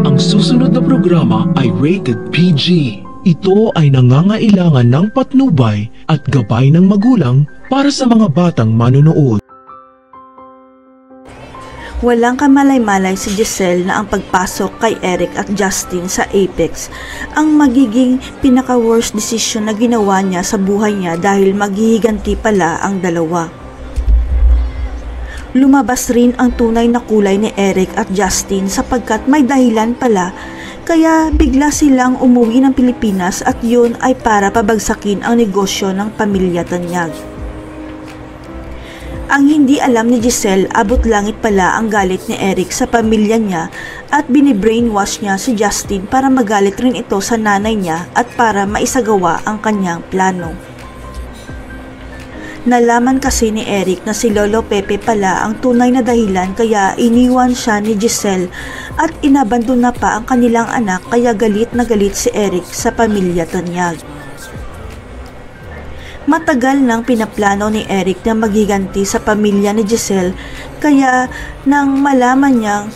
Ang susunod na programa ay rated PG. Ito ay nangangailangan ng patnubay at gabay ng magulang para sa mga batang manonood. Walang kamalay-malay si Giselle na ang pagpasok kay Eric at Justin sa Apex ang magiging pinaka-worst decision na ginawa niya sa buhay niya dahil maghihiganti pala ang dalawa. Lumabas rin ang tunay na kulay ni Eric at Justin sapagkat may dahilan pala kaya bigla silang umuwi ng Pilipinas at yun ay para pabagsakin ang negosyo ng pamilya Tanyag. Ang hindi alam ni Giselle, abot langit pala ang galit ni Eric sa pamilya niya at binibrainwash niya si Justin para magalit rin ito sa nanay niya at para maisagawa ang kanyang plano. Nalaman kasi ni Eric na si Lolo Pepe pala ang tunay na dahilan kaya iniwan siya ni Giselle at inabandon na pa ang kanilang anak kaya galit na galit si Eric sa pamilya Tanyag. Matagal nang pinaplano ni Eric na maghiganti sa pamilya ni Giselle kaya nang malaman niyang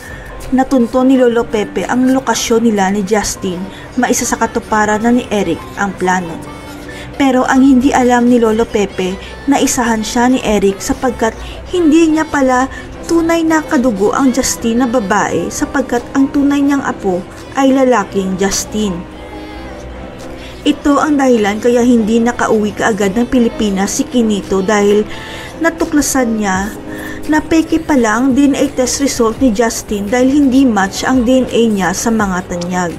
natunto ni Lolo Pepe ang lokasyon nila ni Justin, maisa sa katuparan na ni Eric ang plano. Pero ang hindi alam ni Lolo Pepe na isahan siya ni Eric sapagkat hindi niya pala tunay na kadugo ang Justin na babae sapagkat ang tunay niyang apo ay lalaking Justin. Ito ang dahilan kaya hindi nakauwi kaagad ng Pilipinas si Quinito dahil natuklasan niya na peke pala ang DNA test result ni Justin dahil hindi match ang DNA niya sa mga Tanyag.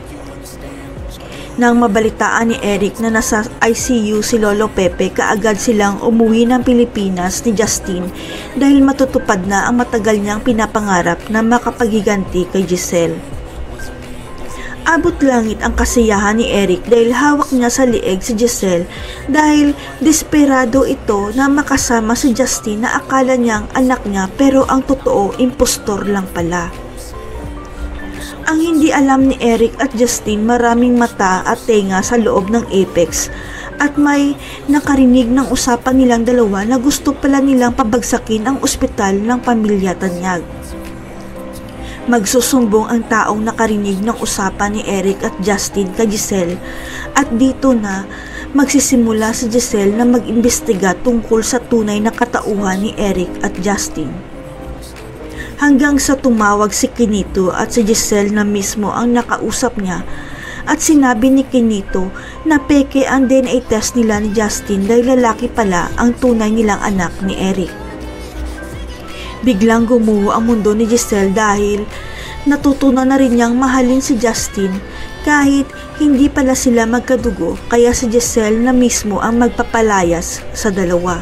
Nang mabalitaan ni Eric na nasa ICU si Lolo Pepe, kaagad silang umuwi ng Pilipinas ni Justin dahil matutupad na ang matagal niyang pinapangarap na makapaghiganti kay Giselle. Abot langit ang kasiyahan ni Eric dahil hawak niya sa lieg si Giselle dahil desperado ito na makasama si Justin na akala niyang anak niya pero ang totoo impostor lang pala. Ang hindi alam ni Eric at Justin, maraming mata at tenga sa loob ng Apex at may nakarinig ng usapan nilang dalawa na gusto pala nilang pabagsakin ang ospital ng pamilya Tanyag. Magsusumbong ang taong nakarinig ng usapan ni Eric at Justin kay Giselle at dito na magsisimula si Giselle na mag-imbestiga tungkol sa tunay na katauhan ni Eric at Justin. Hanggang sa tumawag si Quinito at si Giselle na mismo ang nakausap niya at sinabi ni Quinito na peke ang DNA test nila ni Justin dahil lalaki pala ang tunay nilang anak ni Eric. Biglang gumuho ang mundo ni Giselle dahil natutunan na rin niyang mahalin si Justin kahit hindi pala sila magkadugo kaya si Giselle na mismo ang magpapalayas sa dalawa.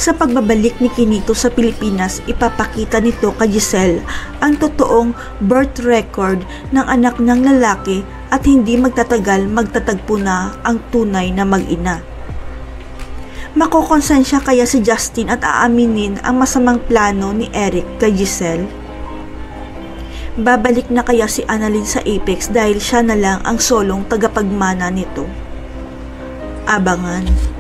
Sa pagbabalik ni Quinito sa Pilipinas, ipapakita nito kay Giselle ang totoong birth record ng anak niyang lalaki at hindi magtatagal magtatagpo na ang tunay na mag-ina. Makokonsensya kaya si Justin at aaminin ang masamang plano ni Eric kay Giselle? Babalik na kaya si Annalyn sa Apex dahil siya na lang ang solong tagapagmana nito? Abangan.